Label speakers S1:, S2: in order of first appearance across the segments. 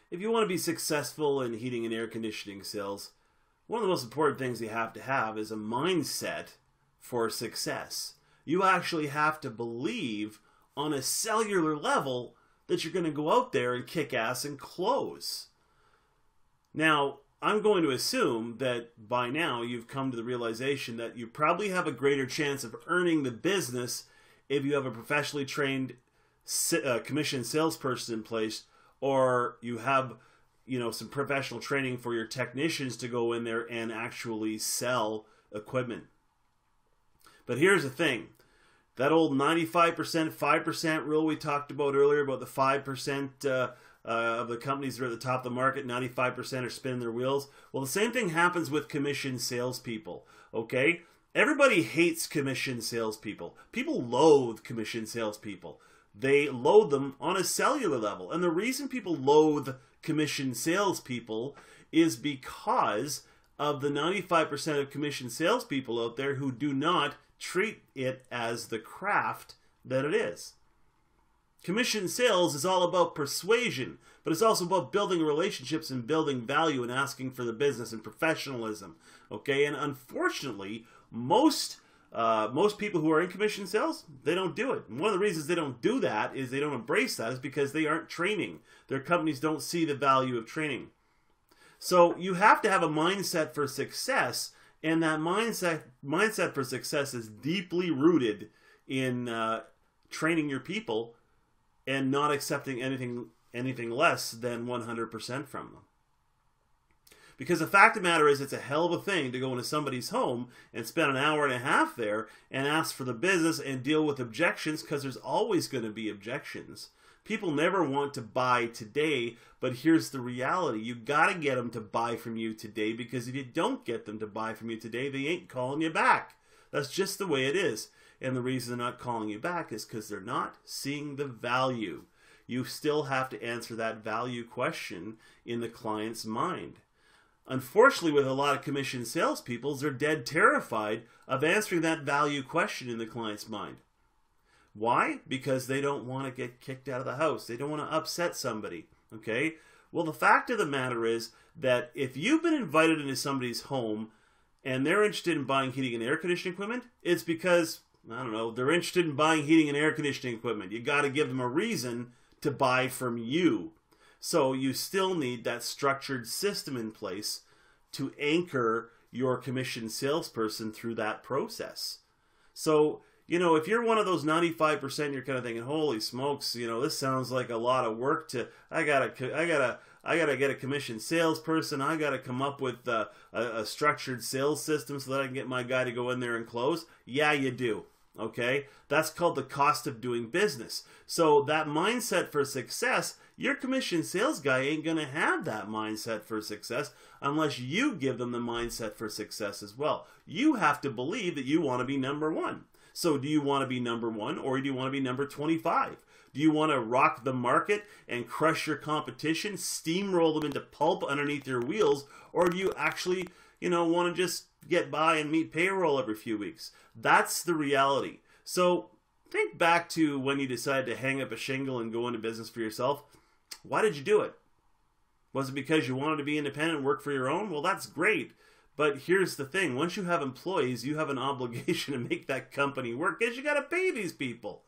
S1: If you want to be successful in heating and air conditioning sales, one of the most important things you have to have is a mindset for success. You actually have to believe on a cellular level that you're going to go out there and kick ass and close. Now, I'm going to assume that by now you've come to the realization that you probably have a greater chance of earning the business if you have a professionally trained commission salesperson in place, or you have, some professional training for your technicians to go in there and actually sell equipment. But here's the thing. That old 95%, 5% rule we talked about earlier, about the 5% of the companies that are at the top of the market, 95% are spinning their wheels. Well, the same thing happens with commission salespeople, okay? Everybody hates commission salespeople. People loathe commission salespeople. They loathe them on a cellular level. And the reason people loathe commission salespeople is because of the 95% of commission salespeople out there who do not treat it as the craft that it is. Commission sales is all about persuasion, but it's also about building relationships and building value and asking for the business and professionalism. Okay, and unfortunately, most people who are in commission sales, they don't do it. And one of the reasons they don't do that is they don't embrace that is because they aren't training. Their companies don't see the value of training. So you have to have a mindset for success, and that mindset for success is deeply rooted in training your people and not accepting anything less than 100% from them. Because the fact of the matter is, it's a hell of a thing to go into somebody's home and spend an hour and a half there and ask for the business and deal with objections, because there's always going to be objections. People never want to buy today, but here's the reality. You got to get them to buy from you today, because if you don't get them to buy from you today, they ain't calling you back. That's just the way it is. And the reason they're not calling you back is because they're not seeing the value. You still have to answer that value question in the client's mind. Unfortunately, with a lot of commission salespeople, they're dead terrified of answering that value question in the client's mind. Why? Because they don't want to get kicked out of the house. They don't want to upset somebody. Okay? Well, the fact of the matter is that if you've been invited into somebody's home and they're interested in buying heating and air conditioning equipment, it's because, I don't know, they're interested in buying heating and air conditioning equipment. You got to give them a reason to buy from you. So you still need that structured system in place to anchor your commission salesperson through that process. So, if you're one of those 95%, you're kind of thinking, holy smokes, this sounds like a lot of work to, I gotta get a commission salesperson. I gotta come up with a structured sales system so that I can get my guy to go in there and close. Yeah, you do. Okay? That's called the cost of doing business. So that mindset for success, your commission sales guy ain't going to have that mindset for success unless you give them the mindset for success as well. You have to believe that you want to be number one. So do you want to be number one, or do you want to be number 25? Do you want to rock the market and crush your competition, steamroll them into pulp underneath your wheels, or do you actually, want to just get by and meet payroll every few weeks? That's the reality. So think back to when you decided to hang up a shingle and go into business for yourself. Why did you do it? Was it because you wanted to be independent and work for your own? Well, that's great. But here's the thing. Once you have employees, you have an obligation to make that company work, because you got to pay these people.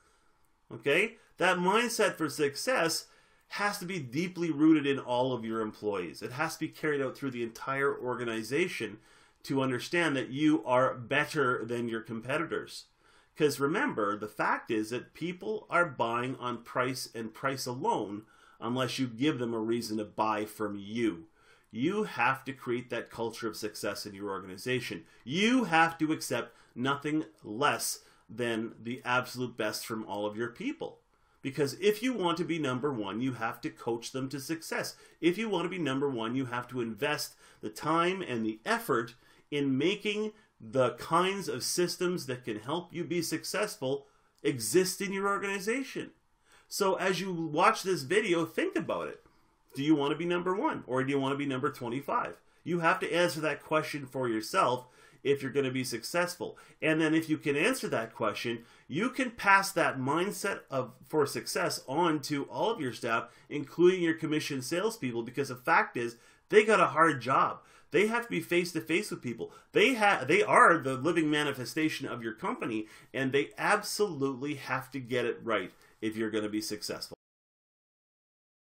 S1: Okay? That mindset for success has to be deeply rooted in all of your employees. It has to be carried out through the entire organization to understand that you are better than your competitors. Because remember, the fact is that people are buying on price and price alone unless you give them a reason to buy from you. You have to create that culture of success in your organization. You have to accept nothing less than the absolute best from all of your people. Because if you want to be number one, you have to coach them to success. If you want to be number one, you have to invest the time and the effort in making the kinds of systems that can help you be successful exist in your organization. So as you watch this video, think about it. Do you want to be number one, or do you want to be number 25? You have to answer that question for yourself if you're going to be successful? And then if you can answer that question, you can pass that mindset for success on to all of your staff, including your commissioned salespeople, because the fact is, they got a hard job. They have to be face to face with people. They are the living manifestation of your company, and they absolutely have to get it right if you're going to be successful.